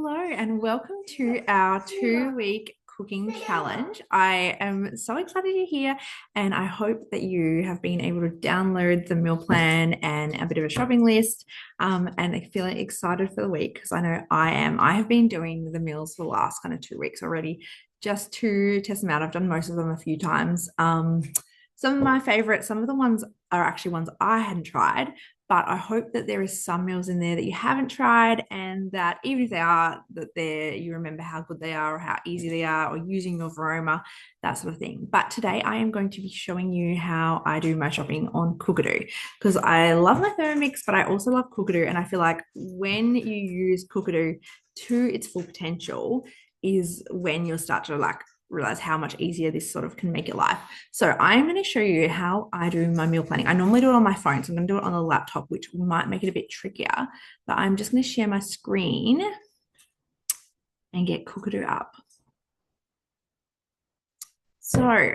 Hello and welcome to our 2-week cooking challenge. I am so excited you're here and I hope that you have been able to download the meal plan and a bit of a shopping list and feeling excited for the week because I know I am. I have been doing the meals for the last kind of 2 weeks already just to test them out. I've done most of them a few times. Some of my favorites, some of the ones are actually ones I hadn't tried, but I hope that there is some meals in there that you haven't tried and that even if they are, that you remember how good they are or how easy they are or using your Varoma, that sort of thing. But today I am going to be showing you how I do my shopping on Cookidoo because I love my Thermomix, but I also love Cookidoo. And I feel like when you use Cookidoo to its full potential is when you'll start to realize how much easier this sort of can make your life. So I'm going to show you how I do my meal planning. I normally do it on my phone, so I'm going to do it on the laptop, which might make it a bit trickier, but I'm just going to share my screen and get Cookidoo up. So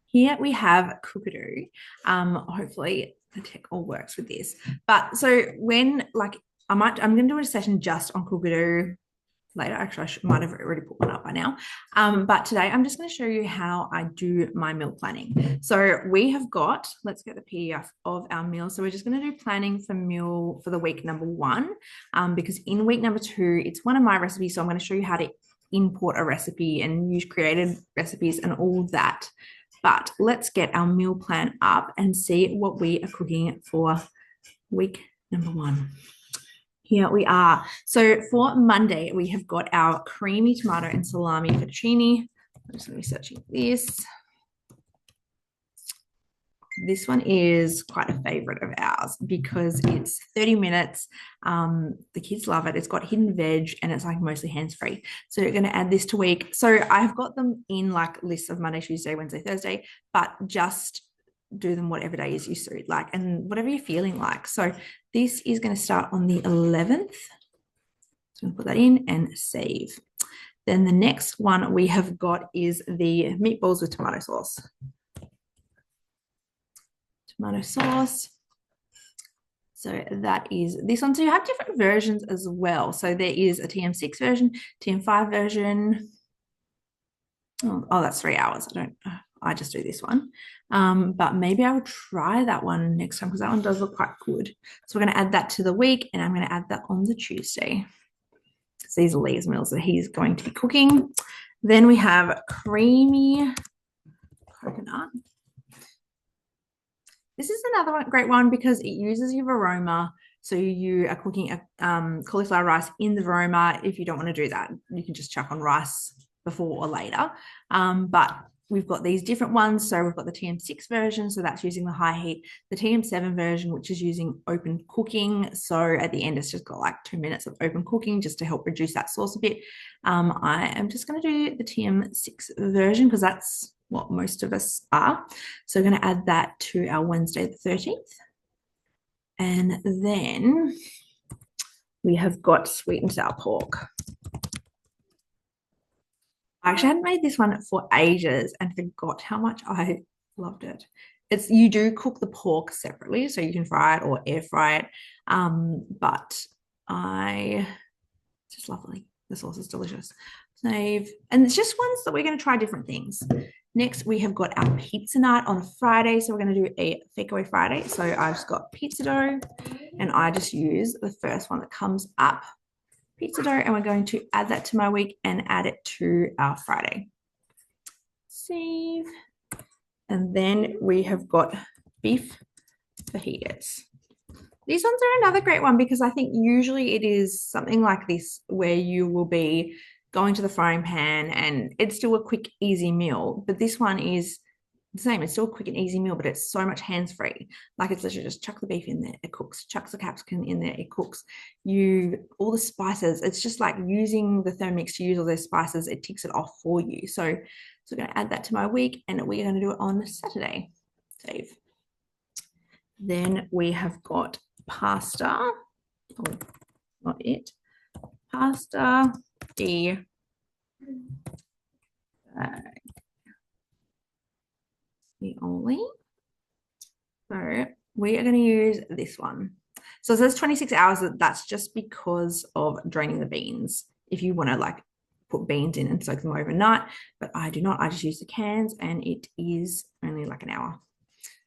here we have Cookidoo. Hopefully the tech all works with this. But so I'm going to do a session just on Cookidoo later. Actually, I might have already put one up by now. But today I'm just going to show you how I do my meal planning. So we have got, let's get the PDF of our meal. So we're just going to do planning for the week number 1, because in week number 2, it's one of my recipes. So I'm going to show you how to import a recipe and use created recipes and all of that. But let's get our meal plan up and see what we are cooking for week number 1. Here we are. So for Monday, we have got our creamy tomato and salami fettuccine. I'm just going to be searching this. This one is quite a favorite of ours because it's 30 minutes. The kids love it. It's got hidden veg and it's like mostly hands-free. So you're going to add this to week. So I've got them in like lists of Monday, Tuesday, Wednesday, Thursday, but just do them whatever days you suit, like, and whatever you're feeling like. So this is going to start on the 11th. So I'm going to put that in and save. Then the next one we have got is the meatballs with tomato sauce. Tomato sauce. So that is this one. So you have different versions as well. So there is a TM6 version, TM5 version. Oh, that's 3 hours. I just do this one. But maybe I will try that one next time because that one does look quite good. So we're going to add that to the week and I'm going to add that on the Tuesday. So these are Lee's meals that he's going to be cooking. Then we have creamy coconut. This is another great one because it uses your Varoma. So you are cooking a cauliflower rice in the Varoma. If you don't want to do that, you can just chuck on rice before or later. But we've got these different ones. So we've got the TM6 version. So that's using the high heat. The TM7 version, which is using open cooking. So at the end, it's just got like 2 minutes of open cooking just to help reduce that sauce a bit. I am just going to do the TM6 version because that's what most of us are. So we're going to add that to our Wednesday the 13th. And then we have got sweet and sour pork. I actually hadn't made this one for ages and forgot how much I loved it. You do cook the pork separately, so you can fry it or air fry it. But it's just lovely. The sauce is delicious. Save. And it's just ones that we're going to try different things. Next, we have got our pizza night on a Friday. So we're going to do a takeaway Friday. So I've just got pizza dough and I just use the first one that comes up, pizza dough, and we're going to add that to my week and add it to our Friday. Save. And then we have got beef fajitas. These ones are another great one because I think usually it is something like this where you will be going to the frying pan and it's still a quick, easy meal. But this one is the same. It's still a quick and easy meal, but it's so much hands-free. Like it's literally just chuck the beef in there, it cooks. Chucks the capsicum in there, it cooks. All the spices, it's just like using the Thermomix to use all those spices. It ticks it off for you. So we're going to add that to my week and we're going to do it on Saturday. Save. Then we have got pasta. Oh, not it. Pasta. The only. So we are going to use this one. So it says 26 hours. That's just because of draining the beans. If you want to like put beans in and soak them overnight, but I do not. I just use the cans and it is only like an hour.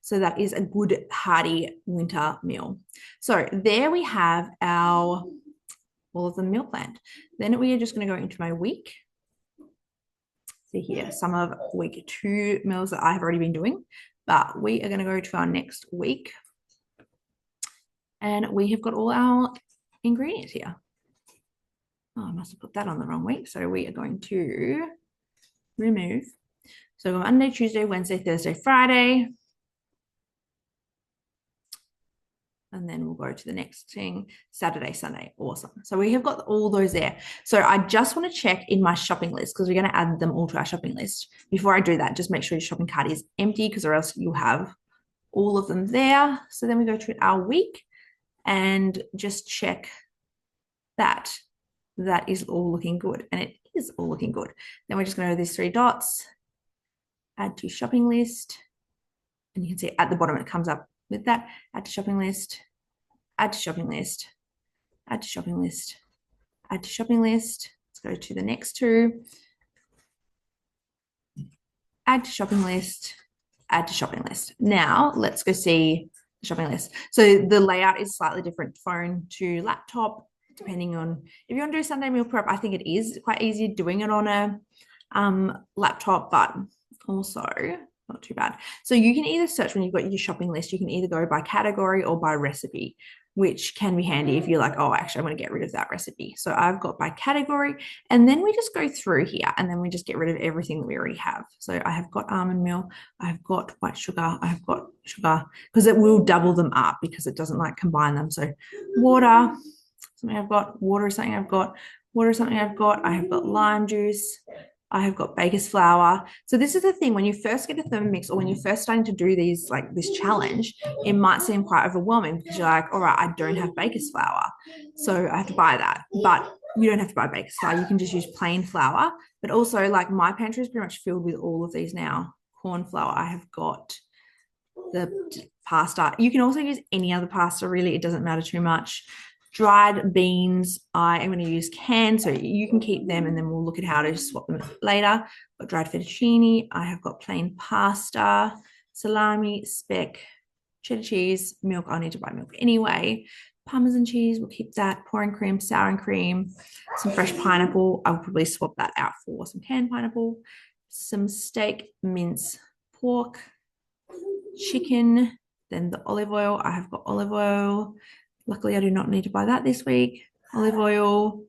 So that is a good hearty winter meal. So there we have our all of the meal planned. Then we are just going to go into my week. See here, some of week 2 meals that I have already been doing, but we are going to go to our next week. And we have got all our ingredients here. Oh, I must have put that on the wrong week. So we are going to remove. So Monday, Tuesday, Wednesday, Thursday, Friday. And then we'll go to the next thing, Saturday, Sunday. Awesome. So we have got all those there. So I just want to check in my shopping list because we're going to add them all to our shopping list. Before I do that, just make sure your shopping cart is empty because or else you'll have all of them there. So then we go to our week and just check that that is all looking good. And it is all looking good. Then we're just going to do these 3 dots, add to shopping list. And you can see at the bottom, it comes up with that, add to shopping list, add to shopping list, add to shopping list, add to shopping list. Let's go to the next 2. Add to shopping list, add to shopping list. Now let's go see the shopping list. So the layout is slightly different, phone to laptop, depending on if you want to do Sunday meal prep. I think it is quite easy doing it on a laptop, but also not too bad. So you can either search when you've got your shopping list, you can either go by category or by recipe, which can be handy if you're like, oh, actually, I want to get rid of that recipe. So I've got by category, and then we just go through here and then we just get rid of everything that we already have. So I have got almond meal, I've got white sugar, I've got sugar, because it will double them up because it doesn't like combine them. So water, something I've got, water is something I've got, water is something I've got, I have got lime juice, I have got baker's flour. So this is the thing, when you first get a Thermomix or when you're first starting to do these, like this challenge, it might seem quite overwhelming because you're like, all right, I don't have baker's flour, so I have to buy that. But you don't have to buy baker's flour. You can just use plain flour. But also, like, my pantry is pretty much filled with all of these now. Corn flour, I have got the pasta. You can also use any other pasta, really. It doesn't matter too much. Dried beans, I am going to use canned, so you can keep them and then we'll look at how to swap them later. But dried fettuccine, I have got plain pasta, salami, speck, cheddar cheese, milk. I'll need to buy milk anyway. Parmesan cheese, we'll keep that. Pouring cream, sour cream, some fresh pineapple. I'll probably swap that out for some canned pineapple. Some steak, mince, pork, chicken, then the olive oil. I have got olive oil. Luckily, I do not need to buy that this week. Olive oil.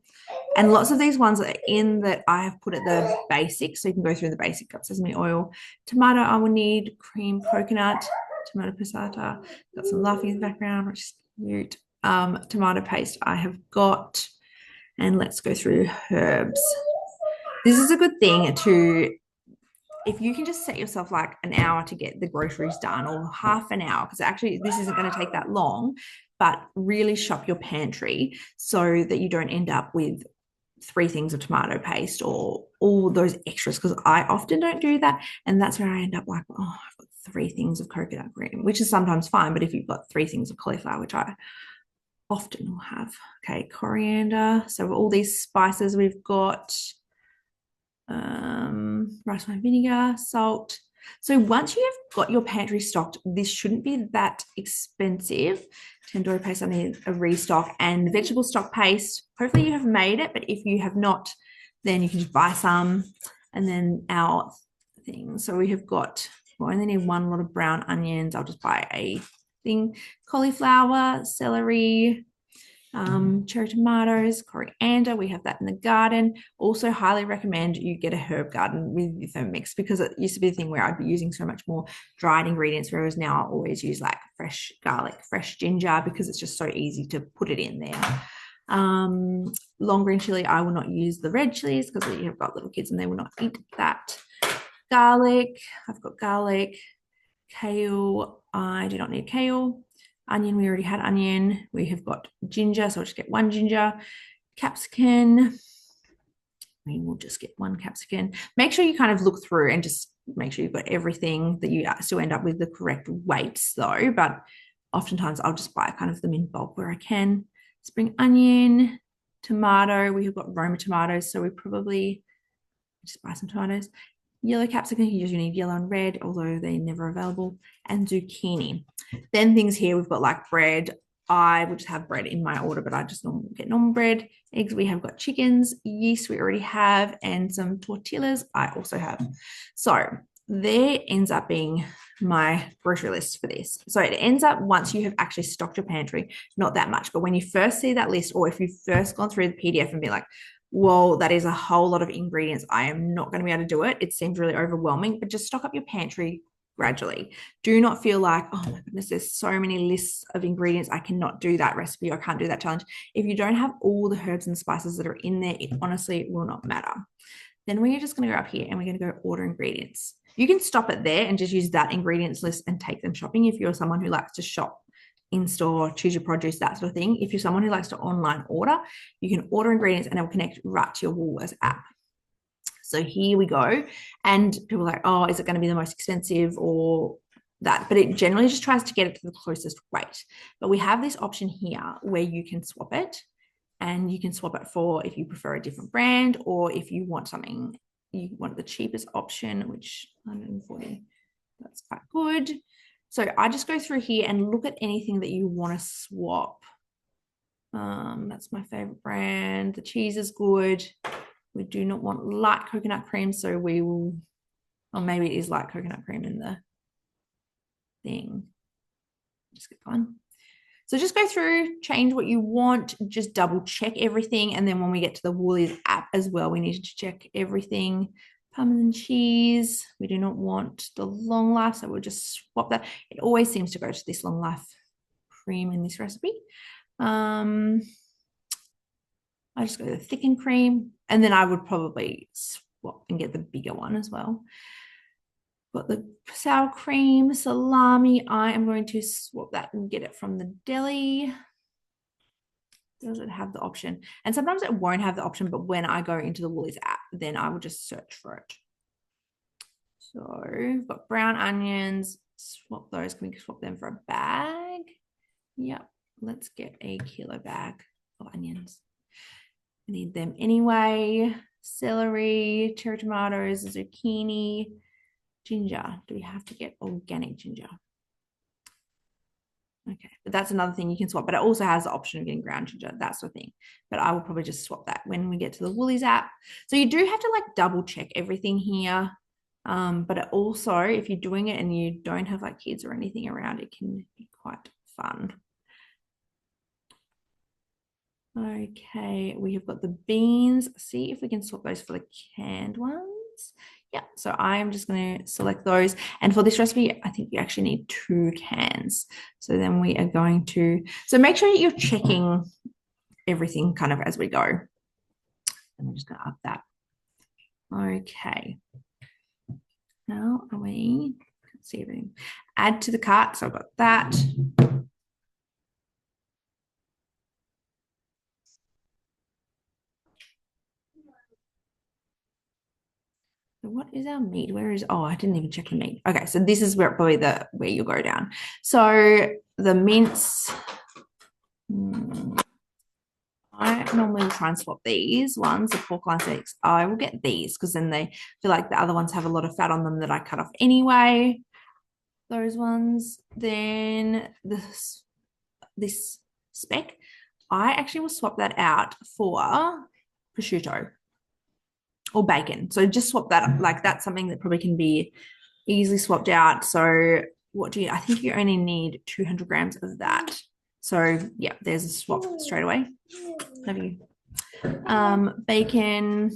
And lots of these ones are in that I have put at the basics. So you can go through the basic. Got sesame oil. Tomato, I will need cream coconut. Tomato passata. Got some laughing in the background, which is cute. Tomato paste I have got. And let's go through herbs. This is a good thing to, if you can just set yourself like an hour to get the groceries done or half an hour, because actually this isn't going to take that long, but really shop your pantry so that you don't end up with 3 things of tomato paste or all those extras, because I often don't do that. And that's where I end up like, oh, I've got 3 things of coconut cream, which is sometimes fine. But if you've got 3 things of cauliflower, which I often will have, okay, coriander. So all these spices we've got, rice wine vinegar, salt. So once you have got your pantry stocked, this shouldn't be that expensive. Tandoori paste, I need a restock, and vegetable stock paste. Hopefully you have made it, but if you have not, then you can just buy some. And then our things. So we have got, we only need 1 lot of brown onions. I'll just buy a thing. Cauliflower, celery, cherry tomatoes, coriander. We have that in the garden. Also highly recommend you get a herb garden with your Thermomix, because it used to be the thing where I'd be using so much more dried ingredients, whereas now I always use like fresh garlic, fresh ginger, because it's just so easy to put it in there. Long green chili, I will not use the red chilies because we have got little kids and they will not eat that. Garlic, I've got garlic. Kale, I do not need kale. Onion, we already had onion. We have got ginger, so I'll just get 1 ginger. Capsicum, we will just get 1 capsicum. Make sure you kind of look through and just make sure you've got everything, that you still end up with the correct weights though. But oftentimes I'll just buy kind of them in bulk where I can. Spring onion, tomato. We have got Roma tomatoes, so we probably just buy some tomatoes. Yellow capsicum, you usually need yellow and red, although they're never available, and zucchini. Then things here, we've got like bread. I would just have bread in my order, but I just get normal bread. Eggs, we have got chickens. Yeast, we already have, and some tortillas, I also have. So there ends up being my grocery list for this. So it ends up once you have actually stocked your pantry, not that much. But when you first see that list, or if you've first gone through the PDF and be like, whoa, that is a whole lot of ingredients. I am not going to be able to do it. It seems really overwhelming, but just stock up your pantry gradually. Do not feel like, oh my goodness, there's so many lists of ingredients. I cannot do that recipe. I can't do that challenge. If you don't have all the herbs and spices that are in there, it honestly will not matter. Then we're just going to go up here and we're going to go order ingredients. You can stop it there and just use that ingredients list and take them shopping if you're someone who likes to shop in store, choose your produce, that sort of thing. If you're someone who likes to online order, you can order ingredients and it will connect right to your Woolworths app. So here we go. And people are like, oh, is it going to be the most expensive or that? But it generally just tries to get it to the closest weight. But we have this option here where you can swap it, and you can swap it for if you prefer a different brand, or if you want something, you want the cheapest option, which 140, that's quite good. So I just go through here and look at anything that you want to swap. That's my favorite brand. The cheese is good. We do not want light coconut cream, so we will, or maybe it is light coconut cream in the thing. Just get fun. So just go through, change what you want, just double check everything. And then when we get to the Woolies app as well, we need to check everything. Parmesan cheese, we do not want the long life, so we'll just swap that. It always seems to go to this long life cream in this recipe. I just go to the thickened cream, and then I would probably swap and get the bigger one as well. Got the sour cream, salami. I am going to swap that and get it from the deli. Does it have the option? And sometimes it won't have the option, but when I go into the Woolies app, then I will just search for it. So we've got brown onions. Swap those. Can we swap them for a bag? Yep. Let's get a kilo bag of onions. I need them anyway. Celery, cherry tomatoes, zucchini, ginger. Do we have to get organic ginger? Okay, but that's another thing you can swap, but it also has the option of getting ground ginger, that sort of thing. But I will probably just swap that when we get to the Woolies app. So you do have to like double check everything here. But it also, if you're doing it and you don't have like kids or anything around, it can be quite fun. Okay, we have got the beans. See if we can swap those for the canned ones. Yeah, so I'm just going to select those. And for this recipe, I think you actually need 2 cans. So then we are going to, so make sure that you're checking everything kind of as we go. And we're just going to up that. Okay. Now we can see everything. Add to the cart. So I've got that. What is our meat? Where is, oh, I didn't even check the meat. Okay, so this is where probably where you'll go down. So the mince, I normally will try and swap these ones, the pork line steaks. I will get these because then they feel like the other ones have a lot of fat on them that I cut off anyway. Those ones. Then this speck, I actually will swap that out for prosciutto or bacon. So just swap that, like that's something that probably can be easily swapped out. So what do you, I think you only need 200 grams of that. So yeah, there's a swap straight away. Have you? Bacon.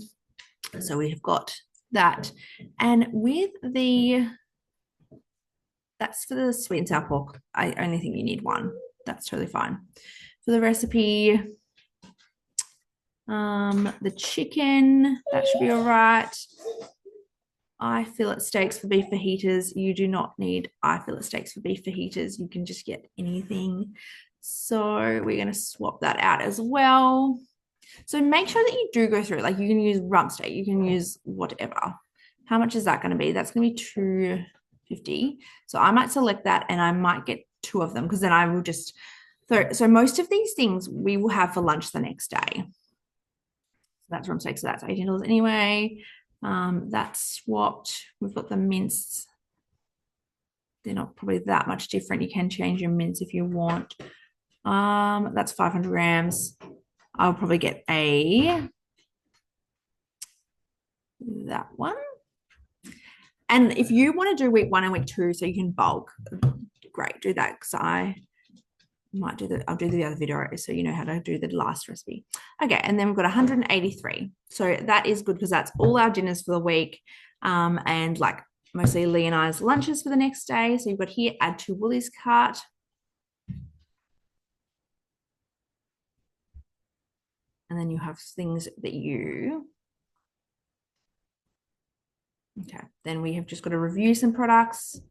So we have got that. And with that's for the sweet and sour pork. I only think you need 1. That's totally fine. For the recipe, the chicken, that should be all right. Eye fillet steaks for beef fajitas. You do not need eye fillet steaks for beef fajitas. You can just get anything. So we're going to swap that out as well. So make sure that you do go through, like you can use rump steak, you can use whatever. How much is that going to be? That's going to be $2.50. So I might select that and I might get two of them, because then I will just, so most of these things we will have for lunch the next day. So that's from steak, so that's $18 anyway. That's swapped. We've got the mince. They're not probably that much different. You can change your mince if you want. That's 500 grams. I'll probably get that one. And if you want to do week 1 and week 2 so you can bulk, great, do that, because I'll do the other video so you know how to do the last recipe. Okay, and then we've got 183. So that is good because that's all our dinners for the week, and like mostly Lee and I's lunches for the next day. So you've got here, add to Woolies cart. And then you have things that okay, then we have just got to review some products.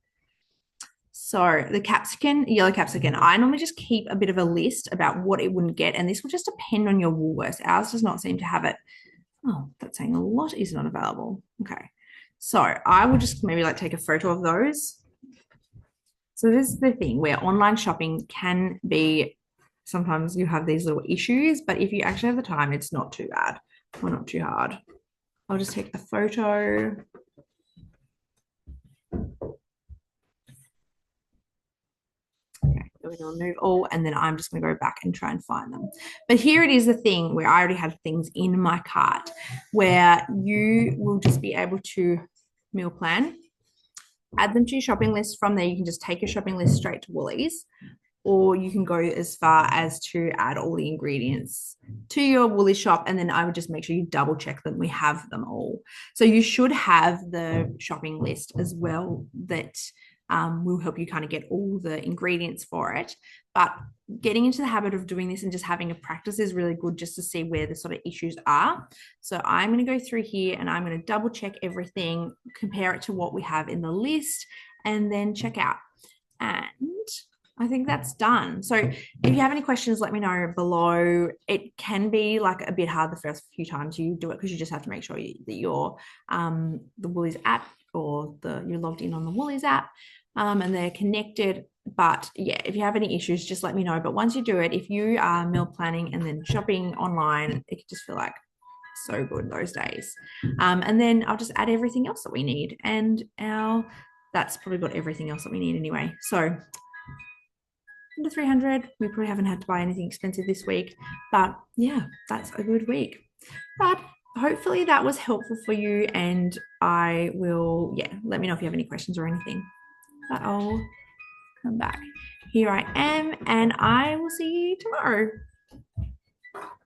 So the capsicum, yellow capsicum, I normally just keep a bit of a list about what it wouldn't get, and this will just depend on your Woolworths. Ours does not seem to have it. Oh, that's saying a lot is not available. Okay, so I will just maybe like take a photo of those. So this is the thing where online shopping can be, sometimes you have these little issues, but if you actually have the time, it's not too bad or not too hard. I'll just take a photo. Okay, we're going to remove all, and then I'm just going to go back and try and find them. But here it is, the thing where I already have things in my cart where you will just be able to meal plan, add them to your shopping list. From there, you can just take your shopping list straight to Woolies, or you can go as far as to add all the ingredients to your Woolies shop, and then I would just make sure you double check that we have them all. So you should have the shopping list as well that will help you kind of get all the ingredients for it. But getting into the habit of doing this and just having a practice is really good, just to see where the sort of issues are. So I'm going to go through here and I'm going to double check everything, compare it to what we have in the list, and then check out. And I think that's done. So if you have any questions, let me know below. It can be like a bit hard the first few times you do it, because you just have to make sure that you're the Woolies app, or you're logged in on the Woolies app, and they're connected. But yeah, if you have any issues, just let me know. But once you do it, if you are meal planning and then shopping online, it can just feel like so good those days. And then I'll just add everything else that we need, and that's probably got everything else that we need anyway. So under 300, we probably haven't had to buy anything expensive this week, but yeah, that's a good week. But hopefully that was helpful for you, and I will, let me know if you have any questions or anything. But I'll come back. Here I am, and I will see you tomorrow.